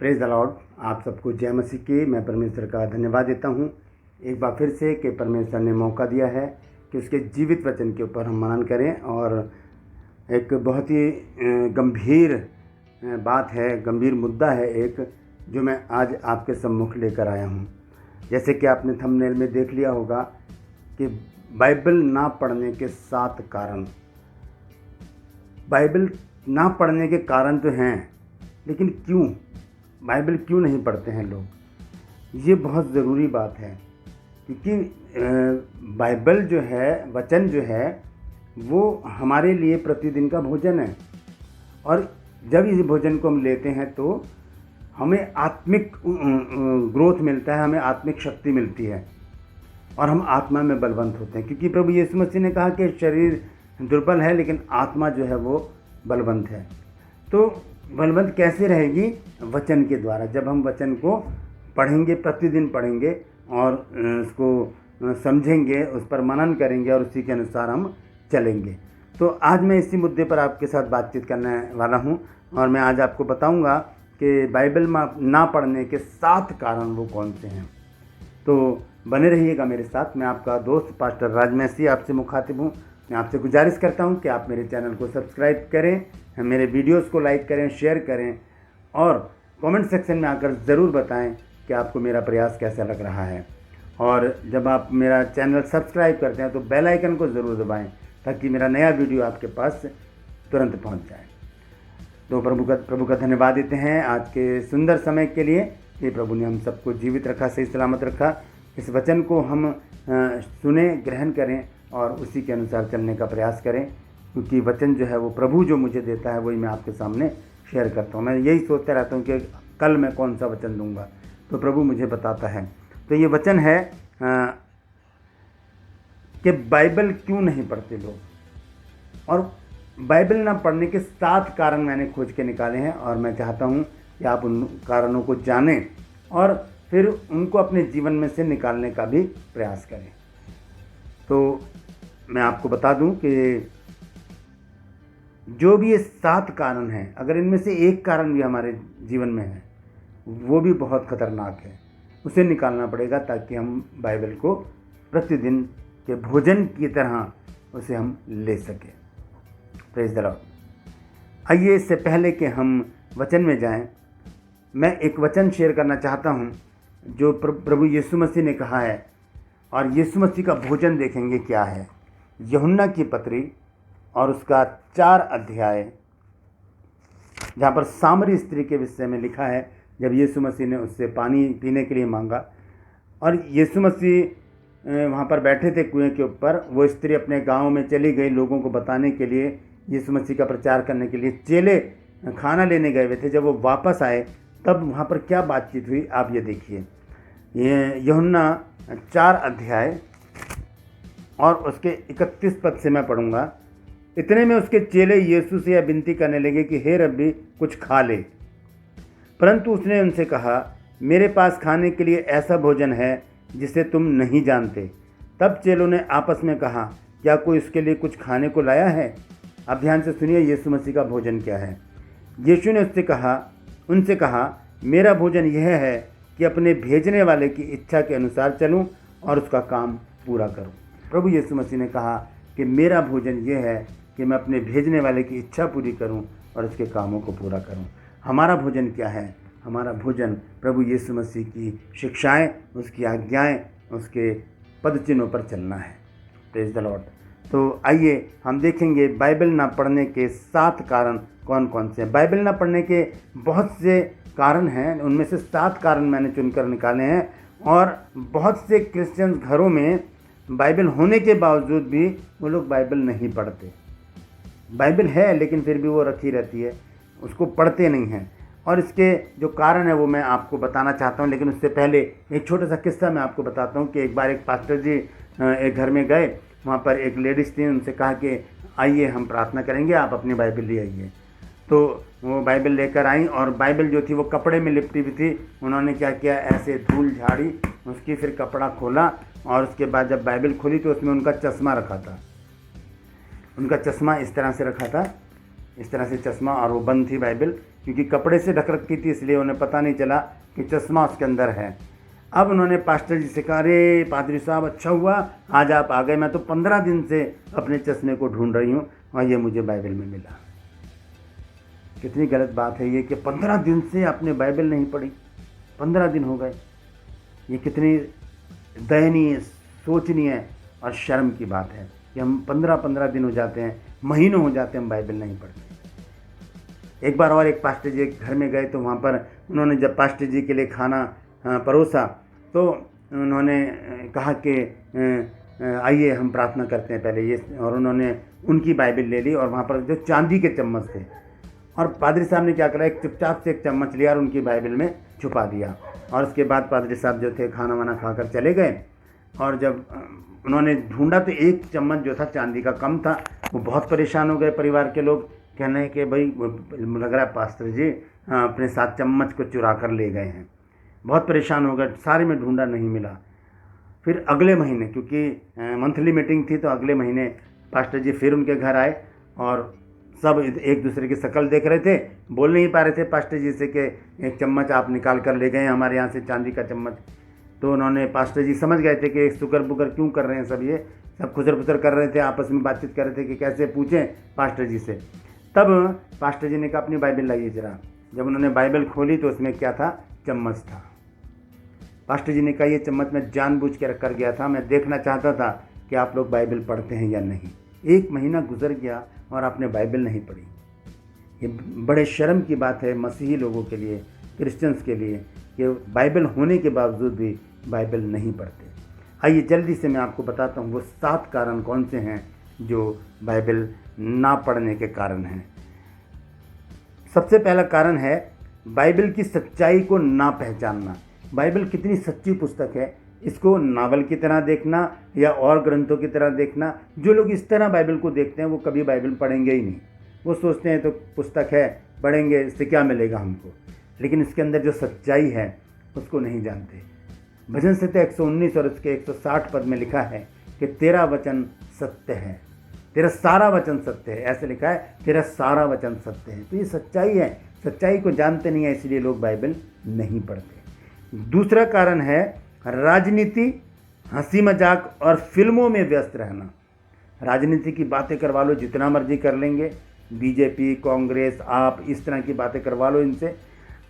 Praise the Lord. आप सबको जय मसीह की मैं परमेश्वर का धन्यवाद देता हूँ एक बार फिर से कि परमेश्वर ने मौका दिया है कि उसके जीवित वचन के ऊपर हम मनन करें। और एक बहुत ही गंभीर बात है, गंभीर मुद्दा है एक, जो मैं आज आपके सम्मुख लेकर आया हूँ। जैसे कि आपने थंबनेल में देख लिया होगा कि बाइबल ना पढ़ने के 7 कारण। बाइबल ना पढ़ने के कारण तो हैं, लेकिन क्यों बाइबल क्यों नहीं पढ़ते हैं लोग, ये बहुत ज़रूरी बात है। क्योंकि बाइबल जो है, वचन जो है, वो हमारे लिए प्रतिदिन का भोजन है। और जब इस भोजन को हम लेते हैं तो हमें आत्मिक ग्रोथ मिलता है, हमें आत्मिक शक्ति मिलती है और हम आत्मा में बलवंत होते हैं। क्योंकि प्रभु यीशु मसीह ने कहा कि शरीर दुर्बल है लेकिन आत्मा जो है वो बलवंत है। तो बलवंत कैसे रहेगी? वचन के द्वारा। जब हम वचन को पढ़ेंगे, प्रतिदिन पढ़ेंगे और उसको समझेंगे, उस पर मनन करेंगे और उसी के अनुसार हम चलेंगे। तो आज मैं इसी मुद्दे पर आपके साथ बातचीत करने वाला हूं और मैं आज आपको बताऊंगा कि बाइबल ना पढ़ने के 7 कारण वो कौन से हैं। तो बने रहिएगा मेरे साथ। मैं आपका दोस्त पास्टर राजमसी आपसे मुखातिब हूँ। मैं आपसे गुजारिश करता हूँ कि आप मेरे चैनल को सब्सक्राइब करें, मेरे वीडियोस को लाइक करें, शेयर करें और कमेंट सेक्शन में आकर ज़रूर बताएं कि आपको मेरा प्रयास कैसा लग रहा है। और जब आप मेरा चैनल सब्सक्राइब करते हैं तो बेल आइकन को ज़रूर दबाएं ताकि मेरा नया वीडियो आपके पास तुरंत पहुंच जाए। तो प्रभु का धन्यवाद देते हैं आज के सुंदर समय के लिए कि प्रभु ने हम सबको जीवित रखा, सही सलामत रखा। इस वचन को हम सुने, ग्रहण करें और उसी के अनुसार चलने का प्रयास करें। क्योंकि वचन जो है वो प्रभु जो मुझे देता है वही मैं आपके सामने शेयर करता हूँ। मैं यही सोचता रहता हूँ कि कल मैं कौन सा वचन दूंगा, तो प्रभु मुझे बताता है। तो ये वचन है कि बाइबल क्यों नहीं पढ़ते लोग, और बाइबल ना पढ़ने के 7 कारण मैंने खोज के निकाले हैं और मैं चाहता हूँ कि आप उन कारणों को जानें और फिर उनको अपने जीवन में से निकालने का भी प्रयास करें। तो मैं आपको बता दूं कि जो भी ये 7 कारण हैं, अगर इनमें से एक कारण भी हमारे जीवन में है वो भी बहुत खतरनाक है। उसे निकालना पड़ेगा ताकि हम बाइबल को प्रतिदिन के भोजन की तरह उसे हम ले सकें। Praise the Lord. आइए, इससे पहले कि हम वचन में जाएं, मैं एक वचन शेयर करना चाहता हूं जो प्रभु यीशु मसीह ने कहा है। और यीशु मसीह का भोजन देखेंगे क्या है। यूहन्ना की पत्री और उसका 4 अध्याय, जहाँ पर सामरी स्त्री के विषय में लिखा है। जब यीशु मसीह ने उससे पानी पीने के लिए मांगा और यीशु मसीह वहाँ पर बैठे थे कुएं के ऊपर, वो स्त्री अपने गांव में चली गई लोगों को बताने के लिए, यीशु मसीह का प्रचार करने के लिए। चेले खाना लेने गए हुए थे। जब वो वापस आए तब वहाँ पर क्या बातचीत हुई आप ये देखिए। ये यूहन्ना 4 अध्याय और उसके 31 पद से मैं पढ़ूंगा। इतने में उसके चेले यीशु से यह विनती करने लगे कि हे रब्बी, कुछ खा ले। परंतु उसने उनसे कहा, मेरे पास खाने के लिए ऐसा भोजन है जिसे तुम नहीं जानते। तब चेलों ने आपस में कहा, क्या कोई उसके लिए कुछ खाने को लाया है? अब ध्यान से सुनिए यीशु मसीह का भोजन क्या है। यीशु ने उनसे कहा, मेरा भोजन यह है कि अपने भेजने वाले की इच्छा के अनुसार चलूं और उसका काम पूरा करूं। प्रभु यीशु मसीह ने कहा कि मेरा भोजन यह है कि मैं अपने भेजने वाले की इच्छा पूरी करूं और उसके कामों को पूरा करूं। हमारा भोजन क्या है? हमारा भोजन प्रभु यीशु मसीह की शिक्षाएं, उसकी आज्ञाएं, उसके पदचिन्हों पर चलना है। Praise the Lord. तो आइए हम देखेंगे बाइबल ना पढ़ने के 7 कारण कौन कौन से हैं। बाइबल ना पढ़ने के बहुत से कारण हैं, उनमें से 7 कारण मैंने चुनकर निकाले हैं। और बहुत से क्रिश्चियन घरों में बाइबल होने के बावजूद भी वो लोग बाइबल नहीं पढ़ते। बाइबल है लेकिन फिर भी वो रखी रहती है, उसको पढ़ते नहीं हैं। और इसके जो कारण है वो मैं आपको बताना चाहता हूँ। लेकिन उससे पहले एक छोटा सा किस्सा मैं आपको बताता हूँ कि एक बार एक पास्टर जी एक घर में गए। वहाँ पर एक लेडीज़ थी, उनसे कहा कि आइए हम प्रार्थना करेंगे, आप अपनी बाइबल ले आइए। तो वो बाइबल लेकर आई और बाइबल जो थी वो कपड़े में लिपटी हुई थी। उन्होंने क्या किया, ऐसे धूल झाड़ी उसकी, फिर कपड़ा खोला और उसके बाद जब बाइबल खोली तो उसमें उनका चश्मा रखा था। उनका चश्मा इस तरह से रखा था, इस तरह से चश्मा, और वो बंद थी बाइबल। क्योंकि कपड़े से ढक रखी थी, इसलिए उन्हें पता नहीं चला कि चश्मा उसके अंदर है। अब उन्होंने पास्टर जी से कहा, अरे पादरी साहब अच्छा हुआ आज आप आ गए, मैं तो 15 दिन से अपने चश्मे को ढूंढ रही हूँ और ये मुझे बाइबल में मिला। कितनी गलत बात है ये कि 15 दिन से आपने बाइबल नहीं पढ़ी, 15 दिन हो गए। ये कितनी दयनीय, सोचनीय और शर्म की बात है कि हम 15 दिन हो जाते हैं, महीनों हो जाते हैं, हम बाइबल नहीं पढ़ते। एक बार और एक पास्टर जी के घर में गए तो वहाँ पर उन्होंने जब पास्टर जी के लिए खाना परोसा तो उन्होंने कहा कि आइए हम प्रार्थना करते हैं पहले ये, और उन्होंने उनकी बाइबल ले ली और वहाँ पर जो चांदी के चम्मच थे, और पादरी साहब ने क्या करा, एक चुपचाप से एक चम्मच लिया और उनकी बाइबल में छुपा दिया। और उसके बाद पादरी साहब जो थे खाना वाना खाकर चले गए, और जब उन्होंने ढूंढा तो एक चम्मच जो था चांदी का कम था। वो बहुत परेशान हो गए, परिवार के लोग कहने कि भाई लग रहा है पास्टर जी अपने साथ चम्मच को चुरा कर ले गए हैं। बहुत परेशान हो गए, सारे में ढूंढा, नहीं मिला। फिर अगले महीने, क्योंकि मंथली मीटिंग थी, तो अगले महीने पास्टर जी फिर उनके घर आए और सब एक दूसरे की शक्ल देख रहे थे, बोल नहीं पा रहे थे पास्टर जी से कि एक चम्मच आप निकाल कर ले गए हमारे यहाँ से, चांदी का चम्मच। तो उन्होंने, पास्टर जी समझ गए थे कि शुक्र बुकर क्यों कर रहे हैं सब, ये सब खुसर पुसर कर रहे थे, आपस में बातचीत कर रहे थे कि कैसे पूछें पास्टर जी से। तब पास्टर जी ने कहा अपनी बाइबल लाइए जरा। जब उन्होंने बाइबल खोली तो उसमें क्या था, चम्मच था। पास्टर जी ने कहा ये चम्मच मैं जानबूझ के रख कर गया था, मैं देखना चाहता था कि आप लोग बाइबल पढ़ते हैं या नहीं। 1 महीना गुजर गया और आपने बाइबल नहीं पढ़ी। ये बड़े शर्म की बात है मसीही लोगों के लिए, क्रिश्चियंस के लिए, कि बाइबल होने के बावजूद भी बाइबल नहीं पढ़ते। आइए जल्दी से मैं आपको बताता हूँ वो 7 कारण कौन से हैं जो बाइबल ना पढ़ने के कारण हैं। सबसे पहला कारण है बाइबल की सच्चाई को ना पहचानना। बाइबल कितनी सच्ची पुस्तक है, इसको नावल की तरह देखना या और ग्रंथों की तरह देखना। जो लोग इस तरह बाइबल को देखते हैं वो कभी बाइबल पढ़ेंगे ही नहीं। वो सोचते हैं तो पुस्तक है, पढ़ेंगे, इससे क्या मिलेगा हमको, लेकिन इसके अंदर जो सच्चाई है उसको नहीं जानते। भजन संहिता 119 और उसके 160 पद में लिखा है कि तेरा वचन सत्य है, तेरा सारा वचन सत्य है। ऐसे लिखा है, तेरा सारा वचन सत्य है। तो ये सच्चाई है, सच्चाई को जानते नहीं है, इसलिए लोग बाइबल नहीं पढ़ते। दूसरा कारण है राजनीति, हंसी मजाक और फिल्मों में व्यस्त रहना। राजनीति की बातें करवा लो, जितना मर्जी कर लेंगे, बीजेपी, कांग्रेस, आप इस तरह की बातें करवा लो इनसे।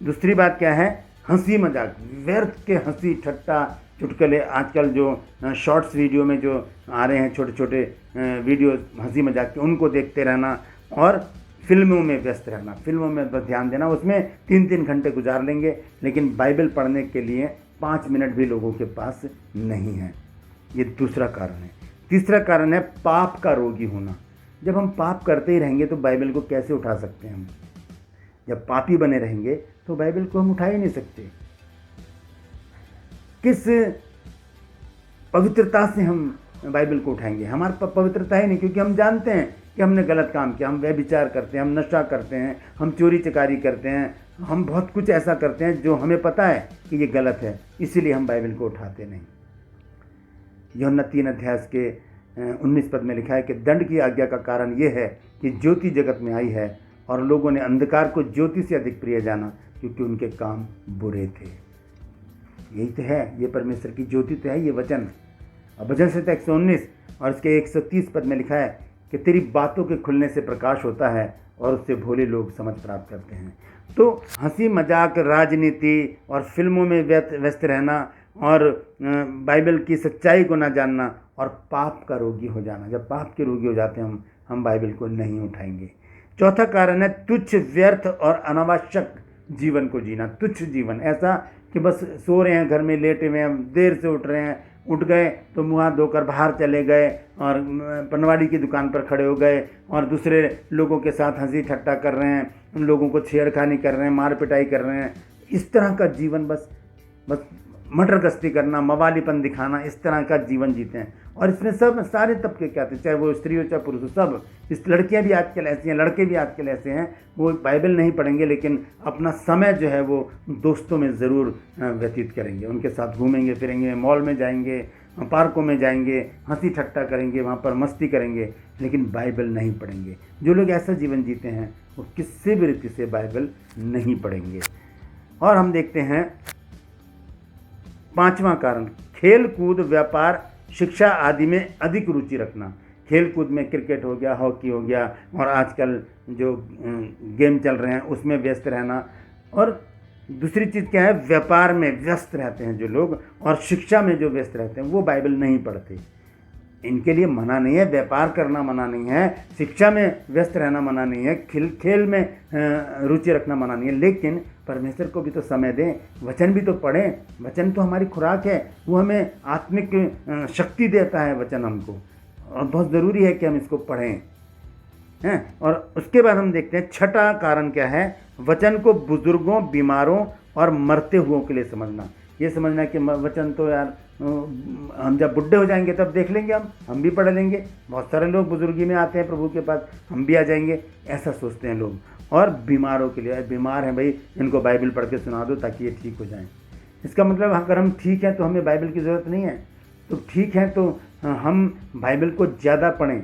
दूसरी बात क्या है, हंसी मजाक, व्यर्थ के हंसी ठट्टा चुटकुले। आजकल जो शॉर्ट्स वीडियो में जो आ रहे हैं, छोटे छोटे वीडियो हंसी मजाक के, उनको देखते रहना। और फिल्मों में व्यस्त रहना, फिल्मों में बस ध्यान देना, उसमें 3-3 घंटे गुजार लेंगे, लेकिन बाइबल पढ़ने के लिए 5 मिनट भी लोगों के पास नहीं है। ये दूसरा कारण है। तीसरा कारण है पाप का रोगी होना। जब हम पाप करते ही रहेंगे तो बाइबल को कैसे उठा सकते हैं हम? जब पापी बने रहेंगे तो बाइबल को हम उठा ही नहीं सकते। किस पवित्रता से हम बाइबल को उठाएंगे? हमारे पास पवित्रता ही नहीं, क्योंकि हम जानते हैं कि हमने गलत काम किया। हम व्यभिचार करते हैं, हम नशा करते हैं, हम चोरी चकारी करते हैं, हम बहुत कुछ ऐसा करते हैं जो हमें पता है कि ये गलत है, इसीलिए हम बाइबल को उठाते नहीं। यूहन्ना 3 अध्याय के 19 पद में लिखा है कि दंड की आज्ञा का कारण ये है कि ज्योति जगत में आई है और लोगों ने अंधकार को ज्योति से अधिक प्रिय जाना, क्योंकि उनके काम बुरे थे। यही तो है, ये परमेश्वर की ज्योति तो है ये वचन। और भजन संहिता 119 और इसके 130 पद में लिखा है कि तेरी बातों के खुलने से प्रकाश होता है और उससे भोले लोग समझ प्राप्त करते हैं। तो हंसी मजाक, राजनीति और फिल्मों में व्यस्त रहना और बाइबल की सच्चाई को ना जानना और पाप का रोगी हो जाना। जब पाप के रोगी हो जाते हैं हम बाइबल को नहीं उठाएंगे। चौथा कारण है तुच्छ, व्यर्थ और अनावश्यक जीवन को जीना। तुच्छ जीवन, ऐसा कि बस सो रहे हैं घर में, लेटे हुए हैं, देर से उठ रहे हैं, उठ गए तो मुँह हाथ धोकर बाहर चले गए और पनवाड़ी की दुकान पर खड़े हो गए और दूसरे लोगों के साथ हंसी ठट्टा कर रहे हैं, उन लोगों को छेड़खानी कर रहे हैं, मार पिटाई कर रहे हैं। इस तरह का जीवन, बस मटर गश्ती करना, मवालीपन दिखाना, इस तरह का जीवन जीते हैं। और इसमें सब सारे तबके क्या थे, चाहे वो स्त्री हो चाहे पुरुष हो, सब। इस लड़कियां भी आजकल ऐसी हैं, लड़के भी आजकल ऐसे हैं, वो बाइबल नहीं पढ़ेंगे लेकिन अपना समय जो है वो दोस्तों में ज़रूर व्यतीत करेंगे। उनके साथ घूमेंगे फिरेंगे, मॉल में जाएंगे, पार्कों में जाएंगे, हंसी ठट्टा करेंगे, वहाँ पर मस्ती करेंगे, लेकिन बाइबल नहीं पढ़ेंगे। जो लोग ऐसा जीवन जीते हैं वो किसी भी रीति से बाइबल नहीं पढ़ेंगे। और हम देखते हैं 5वां कारण, खेल कूद, व्यापार, शिक्षा आदि में अधिक रुचि रखना। खेल कूद में क्रिकेट हो गया, हॉकी हो गया, और आजकल जो गेम चल रहे हैं उसमें व्यस्त रहना। और दूसरी चीज़ क्या है, व्यापार में व्यस्त रहते हैं जो लोग, और शिक्षा में जो व्यस्त रहते हैं वो बाइबल नहीं पढ़ते। इनके लिए मना नहीं है, व्यापार करना मना नहीं है, शिक्षा में व्यस्त रहना मना नहीं है, खेल में रुचि रखना मना नहीं है, लेकिन परमेश्वर को भी तो समय दें, वचन भी तो पढ़ें। वचन तो हमारी खुराक है, वो हमें आत्मिक शक्ति देता है वचन हमको, और बहुत ज़रूरी है कि हम इसको पढ़ें हैं। और उसके बाद हम देखते हैं 6वां कारण क्या है, वचन को बुजुर्गों, बीमारों और मरते हुओं के लिए समझना। ये समझना कि वचन तो यार हम जब बुढ़े हो जाएंगे तब देख लेंगे, हम भी पढ़ लेंगे। बहुत सारे लोग बुजुर्गी में आते हैं प्रभु के पास, हम भी आ जाएंगे, ऐसा सोचते हैं लोग। और बीमारों के लिए, बीमार हैं भाई, इनको बाइबल पढ़ के सुना दो ताकि ये ठीक हो जाएं। इसका मतलब अगर हम ठीक हैं तो हमें बाइबल की ज़रूरत नहीं है। तो ठीक है तो हम बाइबल को ज़्यादा पढ़ें,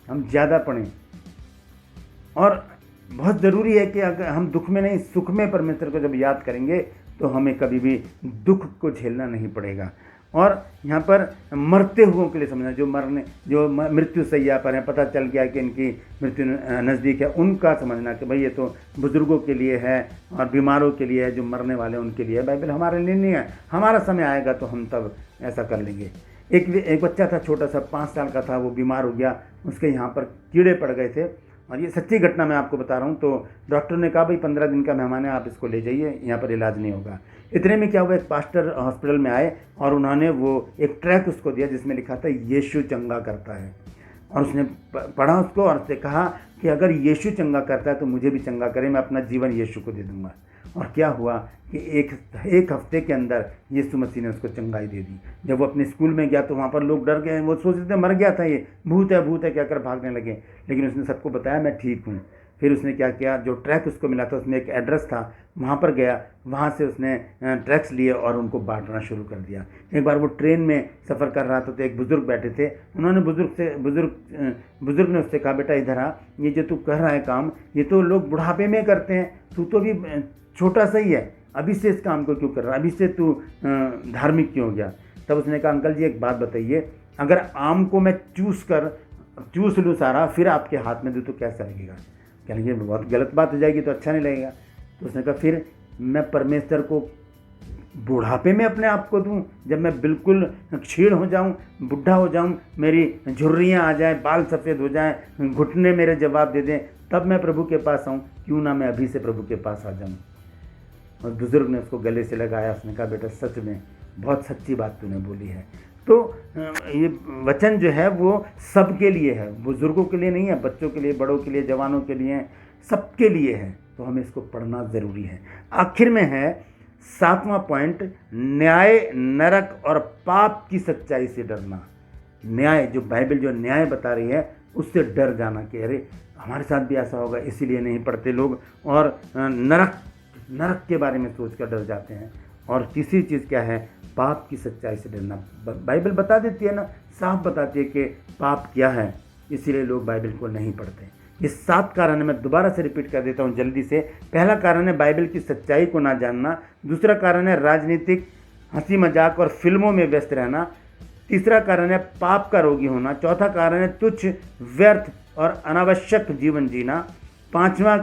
हम ज़्यादा पढ़ें। और बहुत ज़रूरी है कि अगर हम दुख में नहीं, सुख में परमेश्वर को जब याद करेंगे तो हमें कभी भी दुख को झेलना नहीं पड़ेगा। और यहाँ पर मरते हुओं के लिए समझना, जो मृत्यु सैया पर हैं, पता चल गया कि इनकी मृत्यु नज़दीक है, उनका समझना कि भाई ये तो बुज़ुर्गों के लिए है और बीमारों के लिए है, जो मरने वाले उनके लिए है। बाइबल हमारे लिए नहीं है, हमारा समय आएगा तो हम तब ऐसा कर लेंगे। एक बच्चा था, छोटा सा 5 साल का था, वो बीमार हो गया, उसके यहाँ पर कीड़े पड़ गए थे, और ये सच्ची घटना मैं आपको बता रहा हूँ। तो डॉक्टर ने कहा भाई 15 दिन का मेहमान है, आप इसको ले जाइए, यहाँ पर इलाज नहीं होगा। इतने में क्या हुआ, एक पास्टर हॉस्पिटल में आए और उन्होंने वो एक ट्रैक उसको दिया जिसमें लिखा था यीशु चंगा करता है। और उसने पढ़ा उसको और उससे कहा कि अगर यीशु चंगा करता है तो मुझे भी चंगा करे, मैं अपना जीवन यीशु को दे दूँगा। और क्या हुआ कि एक हफ्ते के अंदर यीशु मसीह ने उसको चंगाई दे दी। जब वो अपने स्कूल में गया तो वहाँ पर लोग डर गए, वो सोच रहे थे मर गया था, ये भूत है क्या कर भागने लगे। लेकिन उसने सबको बताया मैं ठीक हूँ। फिर उसने क्या किया, जो ट्रैक उसको मिला था उसमें एक एड्रेस था, वहाँ पर गया, वहाँ से उसने ट्रैक्स लिए और उनको बांटना शुरू कर दिया। एक बार वो ट्रेन में सफ़र कर रहा था तो एक बुज़ुर्ग बैठे थे, उन्होंने बुज़ुर्ग ने उससे कहा बेटा इधर आ, ये जो तू कर रहा है काम, ये तो लोग बुढ़ापे में करते हैं, तू तो भी छोटा सा ही है, अभी से इस काम को क्यों कर रहा है, अभी से तू धार्मिक क्यों हो गया। तब उसने कहा अंकल जी एक बात बताइए, अगर आम को मैं चूस लूँ सारा, फिर आपके हाथ में दूँ तो कैसा लगेगा। क्या लगे, बहुत गलत बात हो जाएगी, तो अच्छा नहीं लगेगा। तो उसने कहा फिर मैं परमेश्वर को बुढ़ापे में अपने आप को दूँ, जब मैं बिल्कुल क्षीण हो जाऊँ, बुढ़ा हो जाऊँ, मेरी झुर्रियाँ आ जाएँ, बाल सफ़ेद हो जाएँ, घुटने मेरे जवाब दे दें, तब मैं प्रभु के पास आऊँ, क्यों ना मैं अभी से प्रभु के पास आ जाऊँ। और बुज़ुर्ग ने उसको गले से लगाया, उसने कहा बेटा सच में बहुत सच्ची बात तूने बोली है। तो ये वचन जो है वो सबके लिए है, बुज़ुर्गों के लिए नहीं है, बच्चों के लिए, बड़ों के लिए, जवानों के लिए, सबके लिए है। तो हमें इसको पढ़ना ज़रूरी है। आखिर में है 7वां पॉइंट, न्याय, नरक और पाप की सच्चाई से डरना। न्याय, जो बाइबल जो न्याय बता रही है उससे डर जाना कि अरे हमारे साथ भी ऐसा होगा, इसीलिए नहीं पढ़ते लोग। और नरक के बारे में सोच कर डर जाते हैं। और तीसरी चीज़ क्या है, पाप की सच्चाई से डरना। बाइबल बता देती है ना, साफ बताती है कि पाप क्या है, इसीलिए लोग बाइबल को नहीं पढ़ते। ये 7 कारण है, मैं दोबारा से रिपीट कर देता हूँ जल्दी से। पहला कारण है बाइबल की सच्चाई को ना जानना। दूसरा कारण है राजनीतिक, हंसी मजाक और फिल्मों में व्यस्त रहना। तीसरा कारण है पाप का रोगी होना। चौथा कारण है तुच्छ, व्यर्थ और अनावश्यक जीवन जीना। 5वां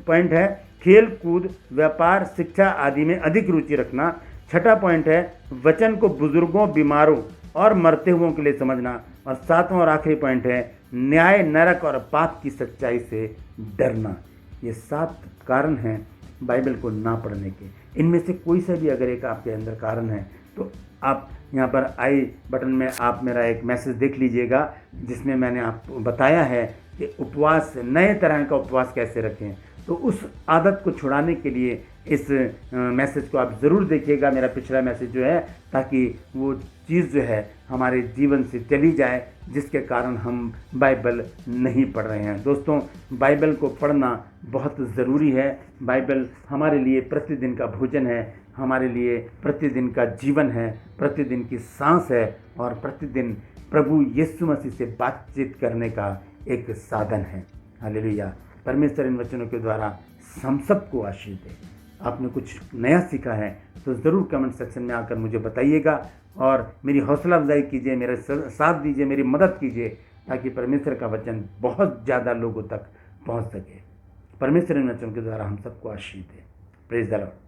पॉइंट है खेल कूद, व्यापार, शिक्षा आदि में अधिक रुचि रखना। 6वां पॉइंट है वचन को बुजुर्गों, बीमारों और मरते हुओं के लिए समझना। और 7वां और आखिरी पॉइंट है न्याय, नरक और पाप की सच्चाई से डरना। ये 7 कारण हैं बाइबल को ना पढ़ने के। इनमें से कोई सा भी अगर एक आपके अंदर कारण है तो आप यहाँ पर आई बटन में आप मेरा एक मैसेज देख लीजिएगा, जिसमें मैंने आपको बताया है कि उपवास, नए तरह का उपवास कैसे रखें। तो उस आदत को छुड़ाने के लिए इस मैसेज को आप ज़रूर देखिएगा, मेरा पिछला मैसेज जो है, ताकि वो चीज़ जो है हमारे जीवन से चली जाए जिसके कारण हम बाइबल नहीं पढ़ रहे हैं। दोस्तों, बाइबल को पढ़ना बहुत ज़रूरी है। बाइबल हमारे लिए प्रतिदिन का भोजन है, हमारे लिए प्रतिदिन का जीवन है, प्रतिदिन की सांस है और प्रतिदिन प्रभु यीशु मसीह से बातचीत करने का एक साधन है। हालेलुया। परमेश्वर इन वचनों के द्वारा हम सबको आशीष दे। आपने कुछ नया सीखा है तो ज़रूर कमेंट सेक्शन में आकर मुझे बताइएगा और मेरी हौसला अफजाई कीजिए, मेरा साथ दीजिए, मेरी मदद कीजिए, ताकि परमेश्वर का वचन बहुत ज़्यादा लोगों तक पहुंच सके। परमेश्वर इन वचनों के द्वारा हम सबको आशीष दे। Praise the Lord.